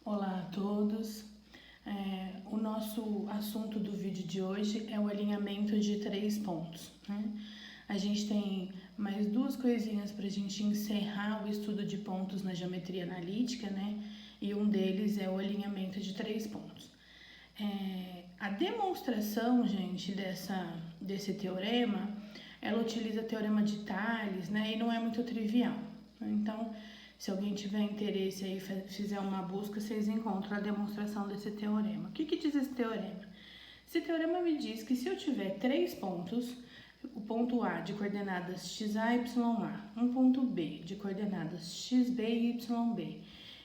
Olá a todos. O nosso assunto do vídeo de hoje é o alinhamento de 3 pontos, né? A gente tem mais duas coisinhas para a gente encerrar o estudo de pontos na geometria analítica, né? E um deles é o alinhamento de 3 pontos. A demonstração, gente, desse teorema, ela utiliza o teorema de Tales, né? E não é muito trivial. Então, se alguém tiver interesse aí, fizer uma busca, vocês encontram a demonstração desse teorema. O que diz esse teorema? Esse teorema me diz que se eu tiver 3 pontos, o ponto A de coordenadas xa, ya, um ponto B de coordenadas xb e yb,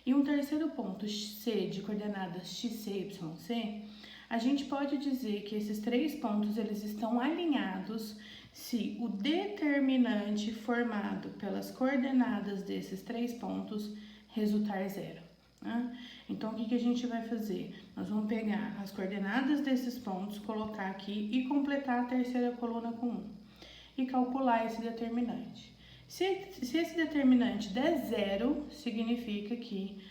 e um terceiro ponto C de coordenadas xc, yc, a gente pode dizer que esses 3 pontos eles estão alinhados se o determinante formado pelas coordenadas desses 3 pontos resultar zero. Né? Então, o que a gente vai fazer? Nós vamos pegar as coordenadas desses pontos, colocar aqui e completar a terceira coluna com 1. E calcular esse determinante. Se esse determinante der zero, significa que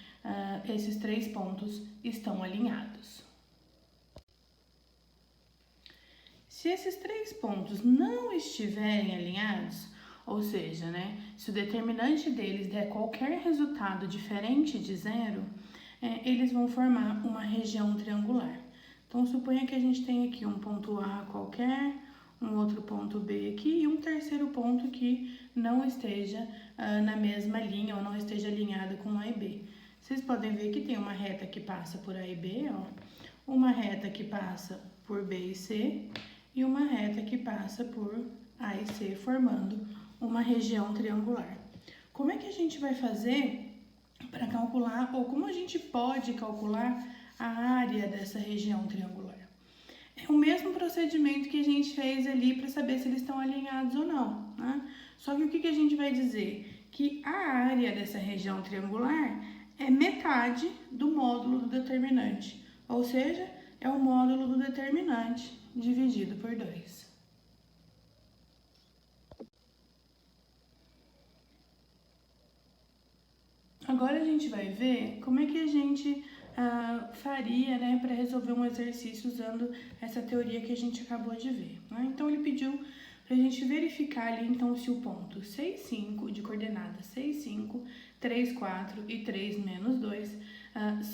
esses 3 pontos estão alinhados. Se esses 3 pontos não estiverem alinhados, ou seja, né, se o determinante deles der qualquer resultado diferente de zero, eles vão formar uma região triangular. Então, suponha que a gente tem aqui um ponto A qualquer, um outro ponto B aqui e um terceiro ponto que não esteja na mesma linha ou não esteja alinhado com A e B. Vocês podem ver que tem uma reta que passa por A e B, ó, uma reta que passa por B e C, e uma reta que passa por A e C, formando uma região triangular. Como é que a gente vai fazer para calcular, ou como a gente pode calcular a área dessa região triangular? É o mesmo procedimento que a gente fez ali para saber se eles estão alinhados ou não, né? Só que o que a gente vai dizer? Que a área dessa região triangular é metade do módulo do determinante, ou seja, é o módulo do determinante dividido por 2. Agora a gente vai ver como é que a gente faria, né, para resolver um exercício usando essa teoria que a gente acabou de ver, né? Então ele pediu para a gente verificar ali então se o ponto 6, 5 de coordenadas 6, 5, 3, 4 e 3 menos 2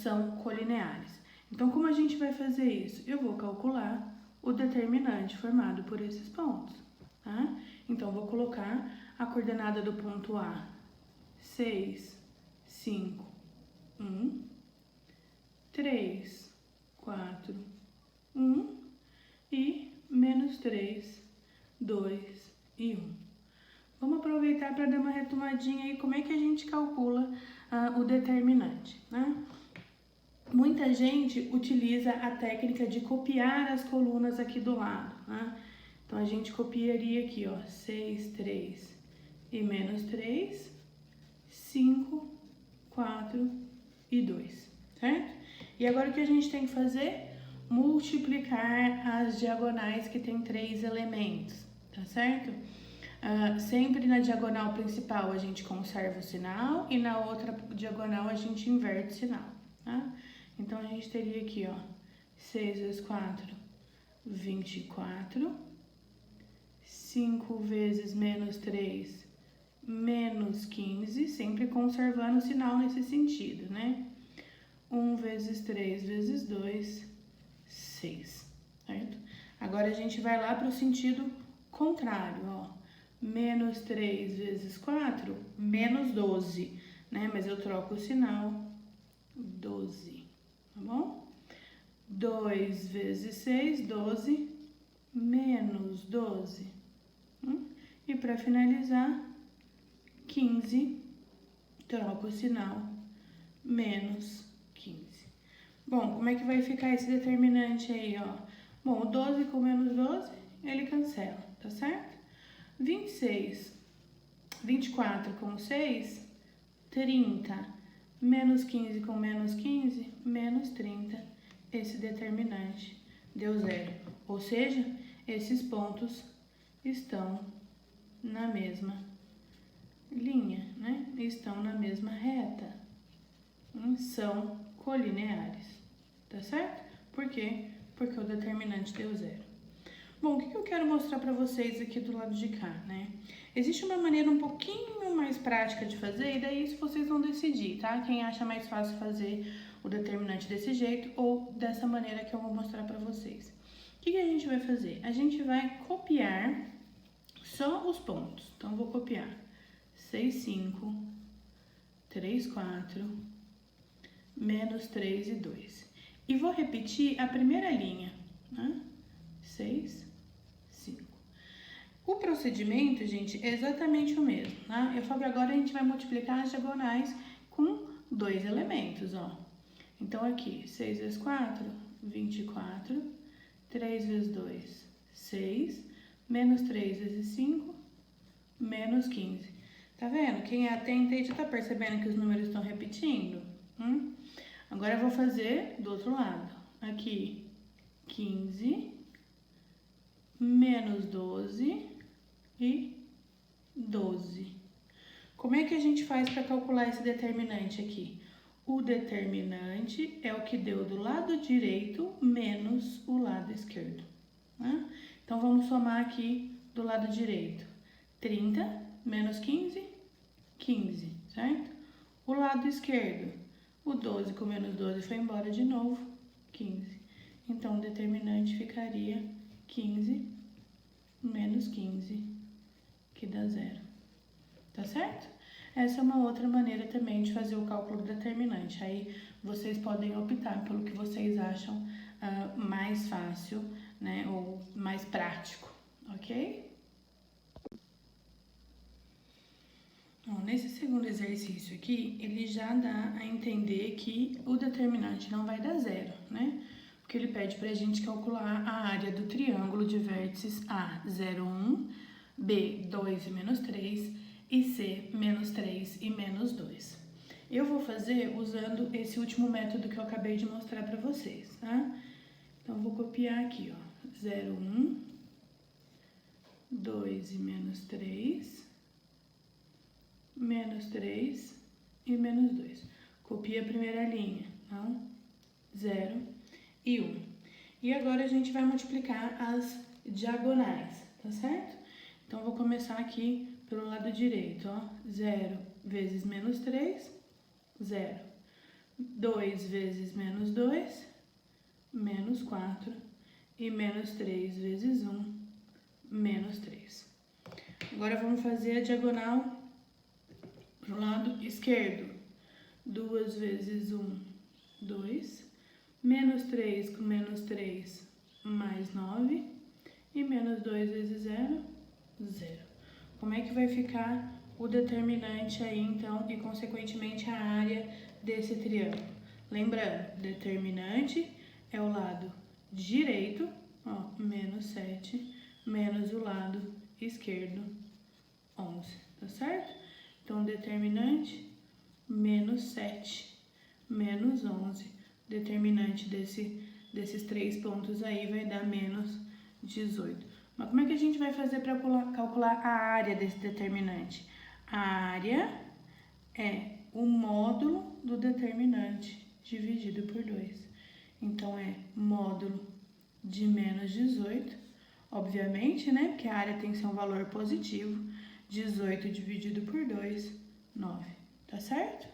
são colineares. Então como a gente vai fazer isso? Eu vou calcular o determinante formado por esses pontos, tá? Então vou colocar a coordenada do ponto A 6, 5, 1, 3, 4, 1 e menos 3, 2 e 1. Vamos aproveitar para dar uma retomadinha aí como é que a gente calcula o determinante, né? Muita gente utiliza a técnica de copiar as colunas aqui do lado, né? Então, a gente copiaria aqui, ó, 6, 3 e menos 3, 5, 4 e 2, certo? E agora o que a gente tem que fazer? Multiplicar as diagonais que tem 3 elementos, tá certo? Sempre na diagonal principal a gente conserva o sinal e na outra diagonal a gente inverte o sinal, tá? Então, a gente teria aqui, ó, 6 vezes 4, 24, 5 vezes menos 3, menos 15, sempre conservando o sinal nesse sentido, né? 1 vezes 3 vezes 2, 6, certo? Agora, a gente vai lá para o sentido contrário, ó. Menos 3 vezes 4, menos 12, né? Mas eu troco o sinal, 12, tá bom? 2 vezes 6, 12, menos 12. E para finalizar, 15, troco o sinal, menos 15. Bom, como é que vai ficar esse determinante aí, ó? Bom, o 12 com menos 12, ele cancela, tá certo? 24 com 6, 30. Menos 15 com menos 15, menos 30. Esse determinante deu zero. Ou seja, esses pontos estão na mesma linha, né? Estão na mesma reta. São colineares, tá certo? Por quê? Porque o determinante deu 0. Bom, o que eu quero mostrar para vocês aqui do lado de cá, né? Existe uma maneira um pouquinho mais prática de fazer, e daí isso vocês vão decidir, tá? Quem acha mais fácil fazer o determinante desse jeito ou dessa maneira que eu vou mostrar para vocês. O que a gente vai fazer? A gente vai copiar só os pontos. Então, eu vou copiar 6, 5, 3, 4, menos 3 e 2. E vou repetir a primeira linha, né? 6, 5. O procedimento, gente, é exatamente o mesmo, tá? Só que agora a gente vai multiplicar as diagonais com 2 elementos, ó. Então, aqui, 6 vezes 4, 24. 3 vezes 2, 6. Menos 3 vezes 5, menos 15. Tá vendo? Quem é atento aí já tá percebendo que os números estão repetindo? Agora eu vou fazer do outro lado. Aqui, 15, menos 12 e 12. Como é que a gente faz para calcular esse determinante aqui? O determinante é o que deu do lado direito menos o lado esquerdo, né? Então, vamos somar aqui do lado direito. 30 menos 15, 15, certo? O lado esquerdo, o 12 com menos 12 foi embora de novo, 15. Então, o determinante ficaria 15 menos 15, que dá 0. Tá certo? Essa é uma outra maneira também de fazer o cálculo do determinante. Aí, vocês podem optar pelo que vocês acham mais fácil, né, ou mais prático, ok? Bom, nesse segundo exercício aqui, ele já dá a entender que o determinante não vai dar 0, né? Porque ele pede pra gente calcular a área do triângulo de vértices A, 0, 1, B, 2 e menos 3, e C, menos 3 e menos 2. Eu vou fazer usando esse último método que eu acabei de mostrar pra vocês, tá? Então, vou copiar aqui, ó, 0, 1, 2 e menos 3, menos 3 e menos 2. Copia a primeira linha, então, 0 e 1. E agora a gente vai multiplicar as diagonais, tá certo? Então, vou começar aqui pelo lado direito, ó, 0 vezes menos 3, 0. 2 vezes menos 2, menos 4, e menos 3 vezes 1, menos 3. Agora, vamos fazer a diagonal pro lado esquerdo. 2 vezes 1, 2. Menos 3 com menos 3, mais 9. E menos 2 vezes 0, 0. Como é que vai ficar o determinante aí, então, e consequentemente a área desse triângulo? Lembrando, determinante é o lado direito, ó, menos 7, menos o lado esquerdo, 11, tá certo? Então, determinante, menos 7, menos 11. Determinante desses 3 pontos aí vai dar menos 18. Mas como é que a gente vai fazer para calcular a área desse determinante? A área é o módulo do determinante dividido por 2. Então, é módulo de menos 18, obviamente, né? Porque a área tem que ser um valor positivo. 18 dividido por 2, 9. Tá certo?